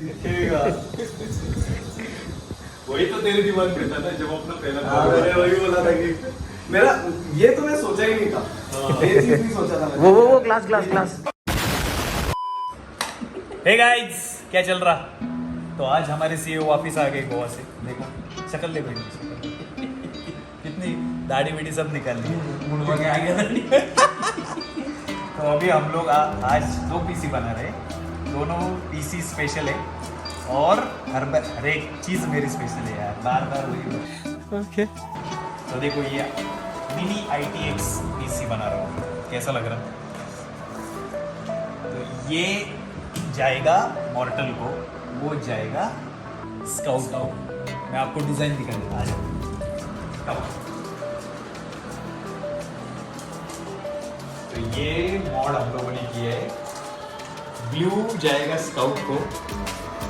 दिखेगा। वही तो तेरे दिमाग में था ना जब अपना पहला मैंने वही बोला था कि मेरा ये तो मैं सोचा ही नहीं था, ये चीज नहीं सोचा था मैंने। वो क्लास। हे गाइस, क्या चल रहा? तो आज हमारे सीईओ वापस आ गए गोवा से। देखो शक्ल देखो इनकी, कितनी दाढ़ी वीढ़ी सब निकाल ली, मुंडवा के आ गया। तो अभी हम लोग आज 2 पीसी बना रहे हैं। दोनों पीसी स्पेशल है और हर एक चीज मेरी स्पेशल है यार, बार वही। ओके तो देखो ये मिनी ITX पीसी बना रहा हूँ, कैसा लग रहा? तो ये जाएगा मॉर्टल को, वो जाएगा स्काउट को। मैं आपको डिजाइन दिखा दूंगा, आ जाओ। तो ये मॉड हम लोगों ने किया है। ब्लू जाएगा स्काउट को,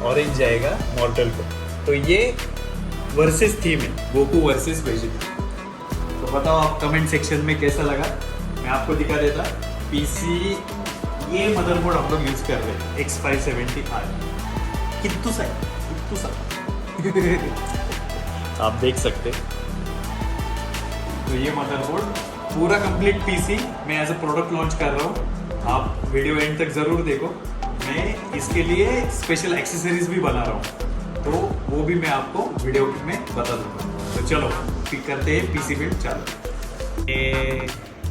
ऑरेंज जाएगा मॉर्टल को। तो ये वर्सेस थीम है, गोकू वर्सेस वेजिटेबल। तो बताओ आप कमेंट सेक्शन में कैसा लगा। मैं आपको दिखा देता पीसी। ये मदरबोर्ड हम लोग यूज कर रहे हैं X570R। कित्तू सा आप देख सकते। तो ये मदरबोर्ड पूरा कंप्लीट पीसी मैं एज अ प्रोडक्ट लॉन्च कर रहा हूँ। आप वीडियो एंड तक जरूर देखो। मैं इसके लिए स्पेशल एक्सेसरीज भी बना रहा हूँ, तो वो भी मैं आपको वीडियो में बता दूंगा। तो चलो पिक करते हैं पीसी बिल्ड चालू।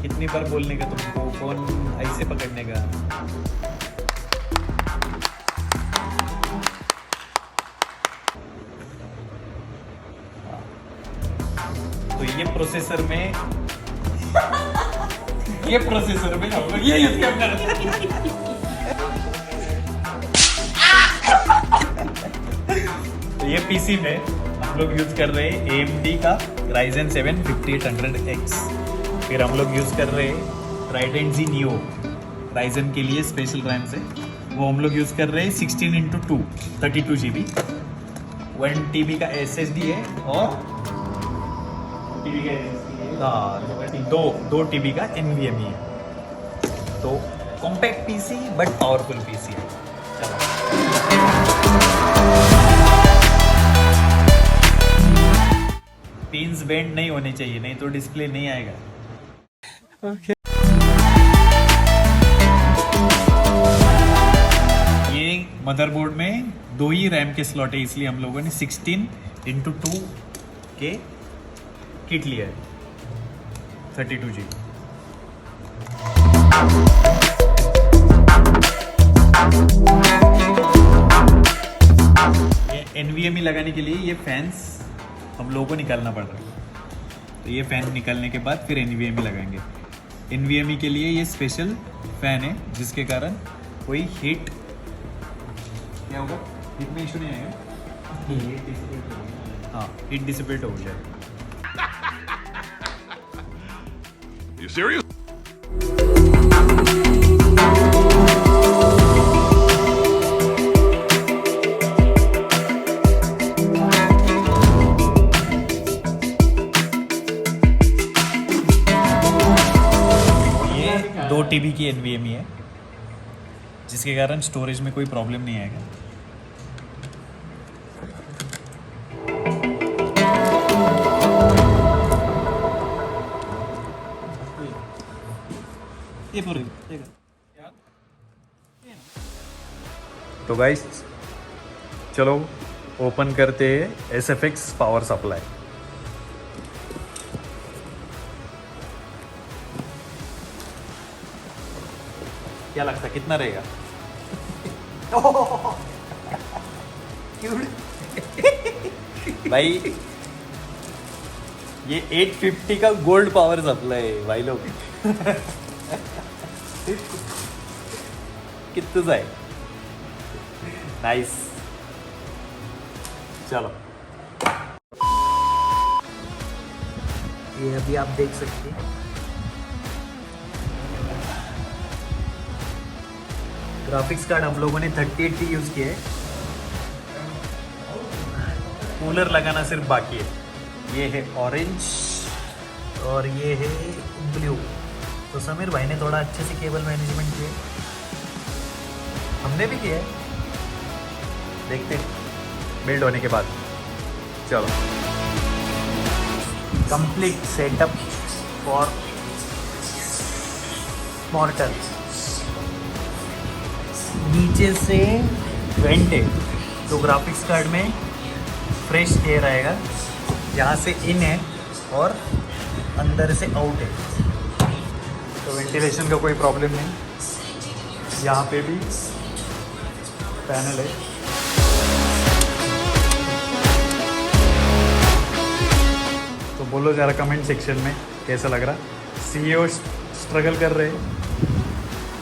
कितनी बार बोलने का तुमको, फोन ऐसे पकड़ने का? तो ये प्रोसेसर में हम लोग ये यूज करना है। तो ये पीसी में हम लोग यूज कर रहे हैं AMD का Ryzen 7 5800X। फिर हम लोग यूज कर रहे हैं Trident Z Neo, Ryzen के लिए स्पेशल रैम से। वो हम लोग यूज कर रहे हैं 16x2 32 GB। 1 TB का SSD है और दो TB का NVMe है। तो compact PC but powerful PC है। चलो पिन्स बेंड नहीं होने चाहिए, नहीं तो डिस्प्ले नहीं आएगा। ओके ये मदरबोर्ड में 2 ही रैम के स्लॉट है, इसलिए हम लोगों ने 16x2 के किट लिया है 32 GB। ये NVMe लगाने के लिए ये फैंस हम लोगों को निकालना पड़ रहा है। तो ये फैन निकालने के बाद फिर NVMe लगाएंगे। NVMe के लिए ये स्पेशल फैन है, जिसके कारण कोई हीट क्या होगा, हीट में इशू नहीं आएगा। हाँ, हीट डिसिपेट हो जाएगा। You serious? ये 2 TB की NVMe है, जिसके कारण स्टोरेज में कोई प्रॉब्लम नहीं आएगा। तो गाइस चलो ओपन करते हैं SFX पावर सप्लाई। क्या लगता है कितना रहेगा? भाई ये 850 का गोल्ड पावर सप्लाई है भाई लोग। कितना है? नाइस। चलो ये अभी आप देख सकते हैं ग्राफिक्स कार्ड हम लोगों ने 3080 यूज किया है। कूलर लगाना सिर्फ बाकी है। ये है ऑरेंज और ये है ब्लू। तो समीर भाई ने थोड़ा अच्छे से केबल मैनेजमेंट किया, हमने भी किया है। देखते बिल्ड होने के बाद। चलो, कंप्लीट सेटअप फॉर मॉर्टल। नीचे से वेंट है तो ग्राफिक्स कार्ड में फ्रेश एयर आएगा, यहाँ से इन है और अंदर से आउट है, तो वेंटिलेशन का कोई प्रॉब्लम नहीं। यहाँ पे भी पैनल है। तो बोलो ज़रा कमेंट सेक्शन में कैसा लग रहा। CEO स्ट्रगल कर रहे हैं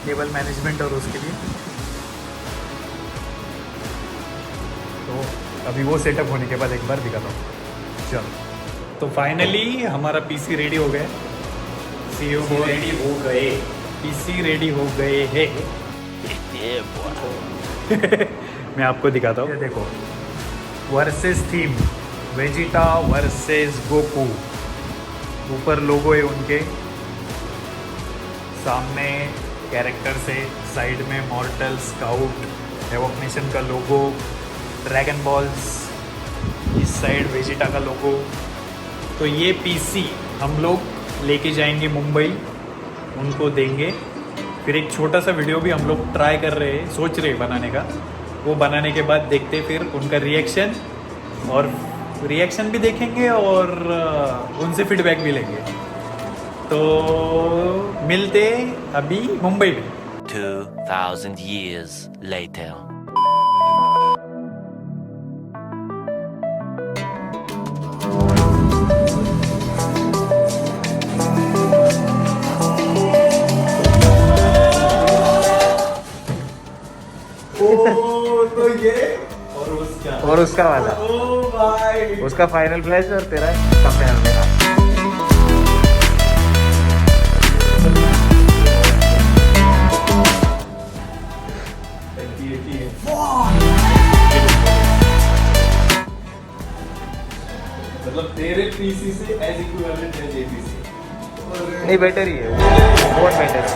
केबल मैनेजमेंट और उसके लिए, तो अभी वो सेटअप होने के बाद एक बार दिखाता हूँ। चलो, तो फाइनली हमारा PC रेडी हो गया। CEO रेडी हो गए, PC रेडी हो गए हैं। मैं आपको दिखाता हूँ, ये देखो, versus theme Vegeta versus Goku. ऊपर लोगो है उनके, सामने कैरेक्टर्स है, साइड में मॉर्टल, स्काउट, एवोक्नेशन का लोगो, ड्रैगन बॉल्स, इस साइड वेजिटा का लोगो। तो ये PC हम लोग लेके जाएंगे मुंबई, उनको देंगे। फिर एक छोटा सा वीडियो भी हम लोग ट्राई कर रहे हैं, सोच रहे हैं बनाने का। वो बनाने के बाद देखते फिर उनका रिएक्शन, और रिएक्शन भी देखेंगे और उनसे फीडबैक भी लेंगे। तो मिलते अभी मुंबई में। 2000 years later. तो ये और उसका वाला, ओ भाई, उसका फाइनल प्राइस और तेरा कम है मेरा। मतलब तेरे PC से एज इक्विवेलेंट है ये PC। नहीं, बेटर ही है, बहुत बेटर है।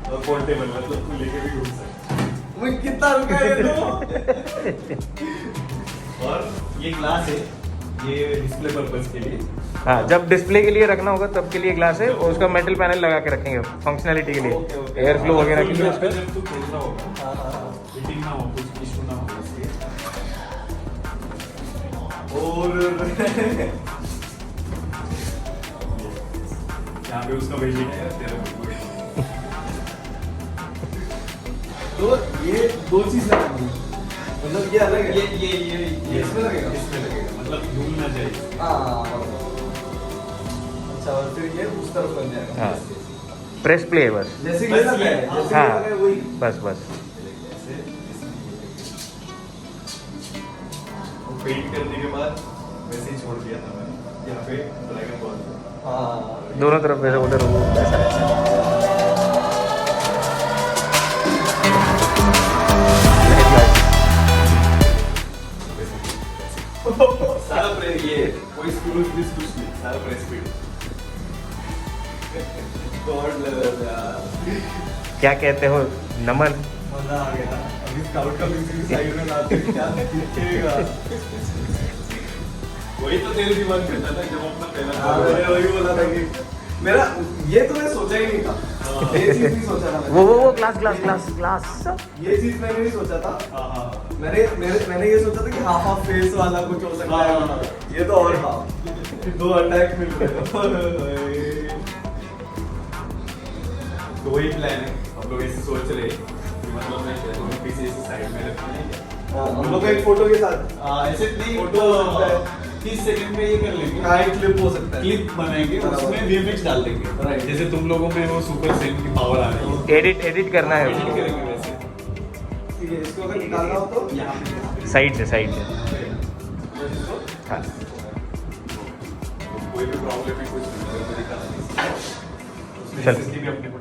और पोर्टेबल, मतलब तू लेके भी घूम सकता मैं कितना रुका ये तो। और ये ग्लास है, ये डिस्प्ले पर्पस के लिए। हाँ, जब डिस्प्ले के लिए रखना होगा तब के लिए ग्लास है, और उसका मेटल पैनल लगा के रखेंगे फंक्शनैलिटी के लिए, एयर फ्लो वगैरह के लिए उसका। जब तू खेल रहा होगा, हीटिंग ना हो, कुछ इशू ना हो इसलिए। और यहाँ पे उसका वेजिट है, तेरा बिल्कुल। तो ये दो चीज लगानी है, मतलब ये अलग है, ये इसमें लगेगा, इसमें लगेगा, मतलब धूल ना जाए। हाँ। अच्छा, और फिर ये उस तरफ बन जाएगा। हाँ, प्रेस प्ले है बस। जैसे कि बस लगा है, ये, जैसे कि हाँ। लगा है वही। बस बस। पेंट करने के बाद वैसे ही छोड़ दिया था मैंने, यहाँ पे ड्रैगन बॉल। हाँ, दोनों तरफ वैसे उधर ऐसा रहता है। सारा प्रेस, ये कोई स्क्रूज भी कुछ नहीं, सारा प्रेस स्पीड। गॉड लेवल यार, क्या कहते हो, नमन। मजा आ गया। अभी स्काउट का म्यूजिक साइड में लाते हैं, क्या दिखेगा। वही तो तेरे दिमाग में था ना जब अपना पहला हाँ, मैंने वही बोला था कि मेरा ये तो मैं सोचा ही नहीं था, ये चीज नहीं सोचा था मैंने। वो ग्लास ग्लास ग्लास ग्लास। ये चीज मैंने नहीं सोचा था। हाँ। मैंने ये सोचा था कि हाफ फेस वाला कुछ हो सकता है, हाँ। ये तो और हाफ, दो अटैक मिल रहे हैं। तो वही प्लान है, हम लोग ऐसे सोच रहे हैं कि मतलब मैं पीछे ऐसे साइड में रखना है। हम लोग का एक फोटो के साथ ऐसे नहीं, फोटो हो सकता है। 30 सेकंड में ये कर लेंगे। हाँ, एक क्लिप हो सकता है, क्लिप बनाएंगे, उसमें VFX डाल देंगे। Right. जैसे तुम लोगों में वो सुपर सेन की पावर आ रही है, एडिट करना है एडिट उसको, करेंगे वैसे। ठीक है। इसको अगर निकालना हो तो यहाँ पे साइड से। हाँ, कोई भी प्रॉब्लम है, कुछ नहीं, दिखाना नहीं। उसमें चल। SSD भी अपने को